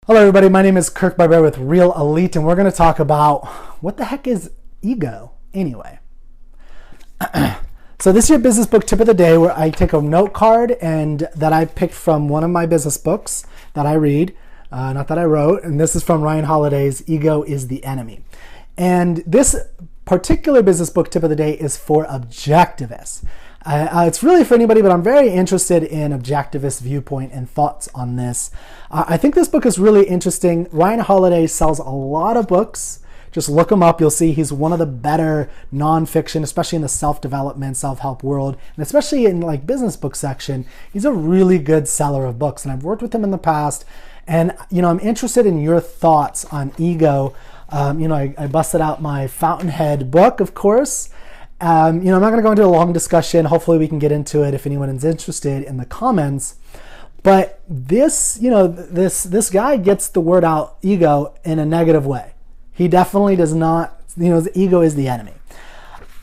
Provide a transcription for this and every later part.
Hello everybody, my name is Kirk Barber with Real Elite, and we're going to talk about what the heck is ego anyway. So this is your business book tip of the day, where I take a note card and that I picked from one of my business books that I read, not that I wrote, and this is from Ryan Holiday's Ego is the Enemy. And this particular business book tip of the day is for objectivists. It's really for anybody, but I'm very interested in objectivist viewpoint and thoughts on this. I think this book is really interesting. Ryan Holiday sells a lot of books. Just look him up. You'll see he's one of the better nonfiction, especially in the self-development, self-help world, and especially in like business book section. He's a really good seller of books, and I've worked with him in the past. And I'm interested in your thoughts on ego. I busted out my Fountainhead book, of course. I'm not going to go into a long discussion. Hopefully we can get into it if anyone is interested in the comments. But this guy gets the word out, ego, in a negative way. He definitely does not, the ego is the enemy.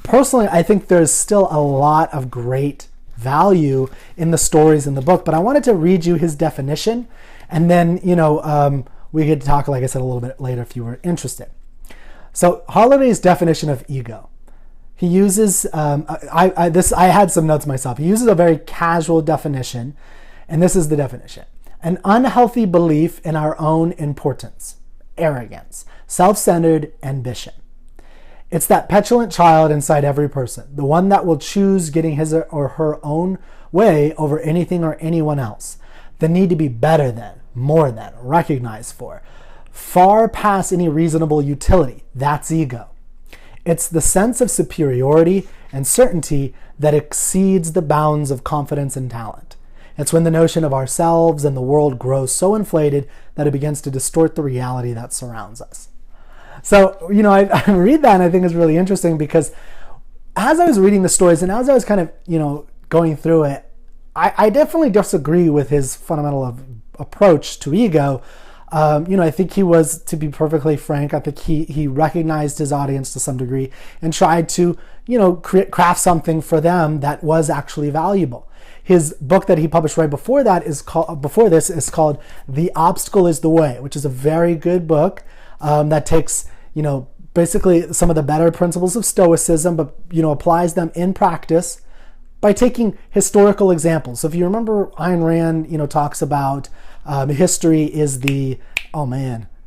Personally, I think there's still a lot of great value in the stories in the book, but I wanted to read you his definition, and then, we could talk, like I said, a little bit later if you were interested. So Holiday's definition of ego. He uses, I had some notes myself. He uses a very casual definition, and this is the definition. An unhealthy belief in our own importance, arrogance, self-centered ambition. It's that petulant child inside every person, the one that will choose getting his or her own way over anything or anyone else. The need to be better than, more than, recognized for, far past any reasonable utility. That's ego. It's the sense of superiority and certainty that exceeds the bounds of confidence and talent. It's when the notion of ourselves and the world grows so inflated that it begins to distort the reality that surrounds us. So, I read that and I think it's really interesting, because as I was reading the stories and as I was kind of, going through it, I definitely disagree with his fundamental approach to ego. I think he was, to be perfectly frank, I think he recognized his audience to some degree and tried to, craft something for them that was actually valuable. His book that he published right before this is called The Obstacle is the Way, which is a very good book that takes, basically some of the better principles of Stoicism, but, applies them in practice by taking historical examples. So if you remember, Ayn Rand, talks about history is the,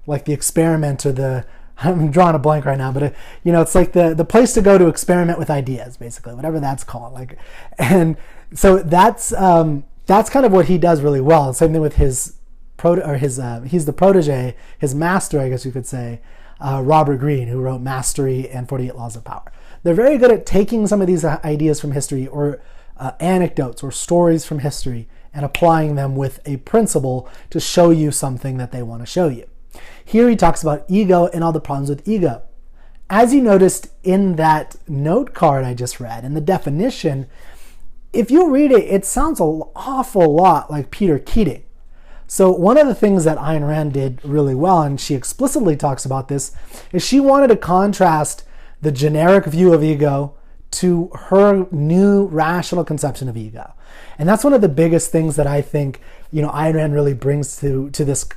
like the experiment, or I'm drawing a blank right now, but it's like the place to go to experiment with ideas, basically, whatever that's called. And so that's kind of what he does really well. Same thing with he's the protege, his master, I guess you could say, Robert Greene, who wrote Mastery and 48 Laws of Power. They're very good at taking some of these ideas from history, or anecdotes or stories from history, and applying them with a principle to show you something that they want to show you. Here he talks about ego and all the problems with ego. As you noticed in that note card I just read, in the definition, if you read it, it sounds an awful lot like Peter Keating. So one of the things that Ayn Rand did really well, and she explicitly talks about this, is she wanted to contrast the generic view of ego to her new rational conception of ego. And that's one of the biggest things that I think, Ayn Rand really brings to this,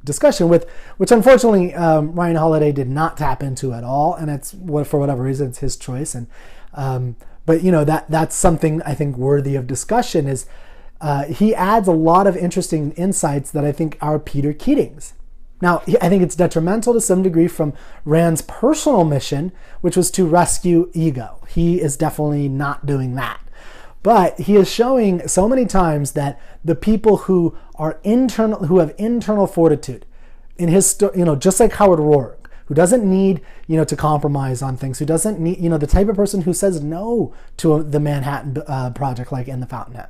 discussion, which unfortunately Ryan Holiday did not tap into at all. And it's, for whatever reason, it's his choice. And but that's something I think worthy of discussion. Is he adds a lot of interesting insights that I think are Peter Keating's. Now, I think it's detrimental to some degree from Rand's personal mission, which was to rescue ego. He is definitely not doing that. But he is showing so many times that the people who have internal fortitude, in his, just like Howard Roark, who doesn't need, to compromise on things, who doesn't need, the type of person who says no to the Manhattan Project, like in the Fountainhead.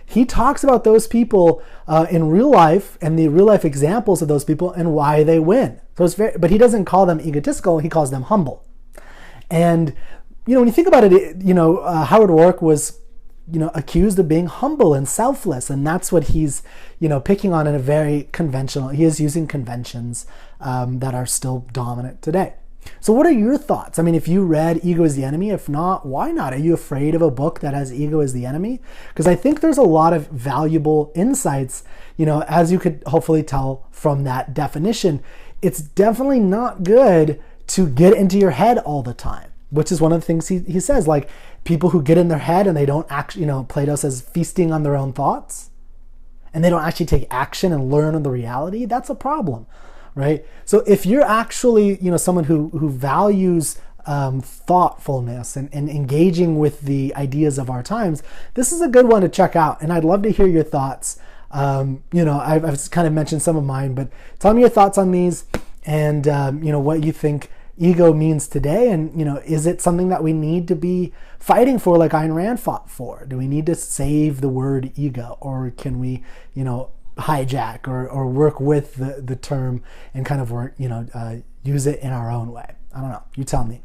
He talks about those people in real life, and the real life examples of those people and why they win. So but he doesn't call them egotistical, he calls them humble. And, when you think about it, Howard Roark was, accused of being humble and selfless. And that's what he's, picking on in a very conventional, he is using conventions that are still dominant today. So what are your thoughts? I mean, if you read Ego is the Enemy, if not, why not? Are you afraid of a book that has ego as the enemy? Because I think there's a lot of valuable insights, as you could hopefully tell from that definition. It's definitely not good to get into your head all the time, which is one of the things he says, like people who get in their head and they don't actually, Plato says feasting on their own thoughts, and they don't actually take action and learn on the reality, that's a problem. Right? So if you're actually, someone who values thoughtfulness and engaging with the ideas of our times, this is a good one to check out. And I'd love to hear your thoughts. I've kind of mentioned some of mine, but tell me your thoughts on these and, what you think ego means today. And, is it something that we need to be fighting for like Ayn Rand fought for? Do we need to save the word ego, or can we, hijack or work with the term and kind of work, use it in our own way? I don't know. You tell me.